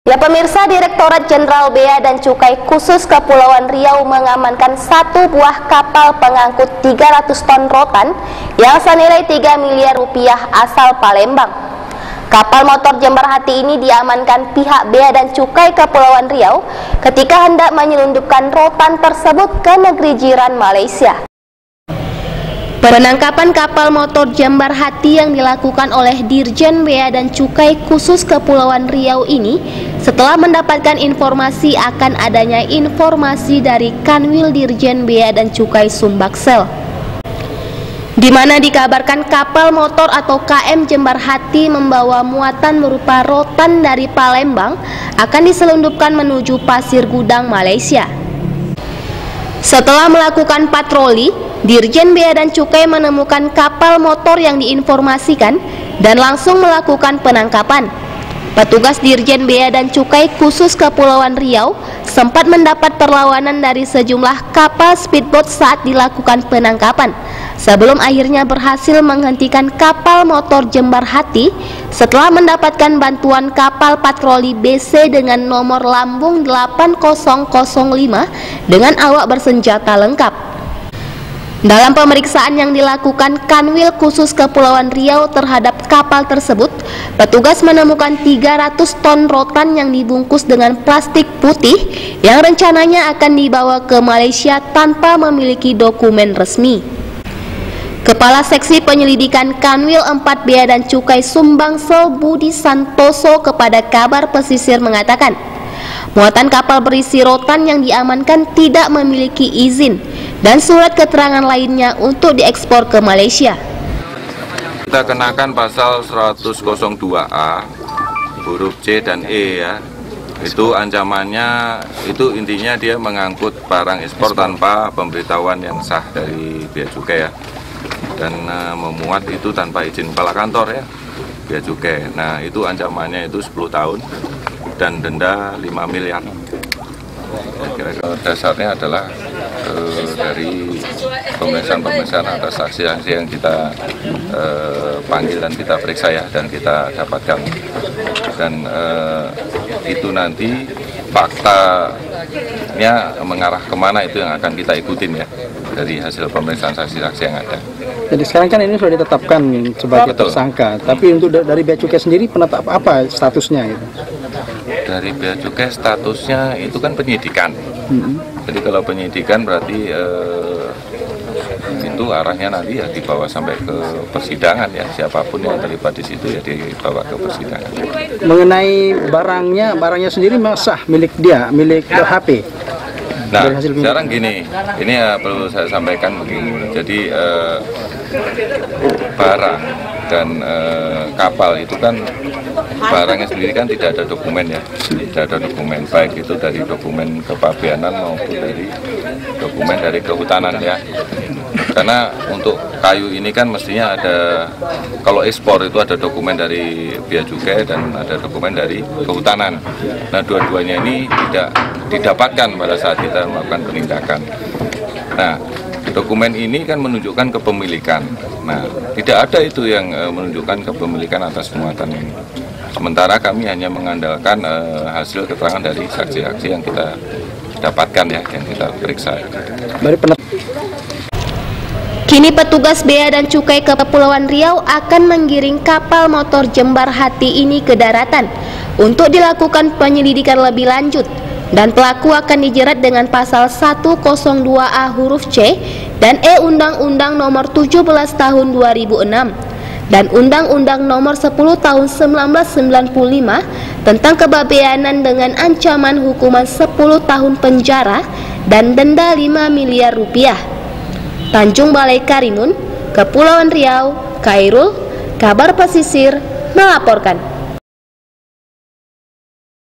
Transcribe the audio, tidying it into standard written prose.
Ya pemirsa, Direktorat Jenderal Bea dan Cukai Khusus Kepulauan Riau mengamankan satu buah kapal pengangkut 300 ton rotan yang senilai 3 miliar rupiah asal Palembang. Kapal motor Jember Hati ini diamankan pihak Bea dan Cukai Kepulauan Riau ketika hendak menyelundupkan rotan tersebut ke negeri jiran Malaysia. Penangkapan kapal motor Jember Hati yang dilakukan oleh Dirjen Bea dan Cukai Khusus Kepulauan Riau ini setelah mendapatkan informasi akan adanya informasi dari Kanwil Dirjen Bea dan Cukai Sumbaksel, di mana dikabarkan kapal motor atau KM Jember Hati membawa muatan berupa rotan dari Palembang akan diselundupkan menuju Pasir Gudang, Malaysia. Setelah melakukan patroli, Dirjen Bea dan Cukai menemukan kapal motor yang diinformasikan dan langsung melakukan penangkapan. Petugas Dirjen Bea dan Cukai Khusus Kepulauan Riau sempat mendapat perlawanan dari sejumlah kapal speedboat saat dilakukan penangkapan, sebelum akhirnya berhasil menghentikan kapal motor Jember Hati setelah mendapatkan bantuan kapal patroli BC dengan nomor lambung 8005 dengan awak bersenjata lengkap. Dalam pemeriksaan yang dilakukan Kanwil Khusus Kepulauan Riau terhadap kapal tersebut, petugas menemukan 300 ton rotan yang dibungkus dengan plastik putih yang rencananya akan dibawa ke Malaysia tanpa memiliki dokumen resmi. Kepala Seksi Penyelidikan Kanwil 4 Bea dan Cukai Sumbangsel Budi Santoso kepada Kabar Pesisir mengatakan, muatan kapal berisi rotan yang diamankan tidak memiliki izin dan surat keterangan lainnya untuk diekspor ke Malaysia. Kita kenakan pasal 102A huruf C dan E ya. Itu ancamannya, itu intinya dia mengangkut barang ekspor tanpa pemberitahuan yang sah dari Bea Cukai ya. Dan memuat itu tanpa izin kepala kantor ya, Bea Cukai. Nah, itu ancamannya itu 10 tahun dan denda 5 miliar. Kira-kira dasarnya adalah dari pemeriksaan atas saksi-saksi yang kita panggil dan kita periksa ya, dan kita dapatkan, dan itu nanti faktanya mengarah kemana itu yang akan kita ikutin ya dari hasil pemeriksaan saksi-saksi yang ada. Jadi sekarang kan ini sudah ditetapkan sebagai tersangka, tapi untuk dari Bea Cukai sendiri penetap apa statusnya gitu? Dari Bea Cukai statusnya itu kan penyidikan. Jadi kalau penyidikan berarti itu arahnya nanti ya dibawa sampai ke persidangan ya, siapapun yang terlibat di situ ya dibawa ke persidangan. Mengenai barangnya sendiri sah milik dia, milik HP. Nah, sekarang gini, ini perlu saya sampaikan begini. Jadi barang dan kapal itu kan barangnya sendiri kan tidak ada dokumen ya, tidak ada dokumen, baik itu dari dokumen kepabeanan maupun dari dokumen dari kehutanan ya. Karena untuk kayu ini kan mestinya ada, kalau ekspor itu ada dokumen dari Bea Cukai dan ada dokumen dari kehutanan. Nah, dua-duanya ini tidak didapatkan pada saat kita melakukan penindakan. Nah, dokumen ini kan menunjukkan kepemilikan. Nah, tidak ada itu yang menunjukkan kepemilikan atas muatan ini. Sementara kami hanya mengandalkan hasil keterangan dari saksi-saksi yang kita dapatkan ya, yang kita periksa. Kini petugas Bea dan Cukai Kepulauan Riau akan menggiring kapal motor Jember Hati ini ke daratan untuk dilakukan penyelidikan lebih lanjut, dan pelaku akan dijerat dengan pasal 102A huruf C dan E Undang-Undang Nomor 17 Tahun 2006 dan Undang-Undang Nomor 10 Tahun 1995 tentang kebabeanan dengan ancaman hukuman 10 tahun penjara dan denda 5 miliar rupiah. Tanjung Balai Karimun, Kepulauan Riau, Kairul, Kabar Pesisir melaporkan.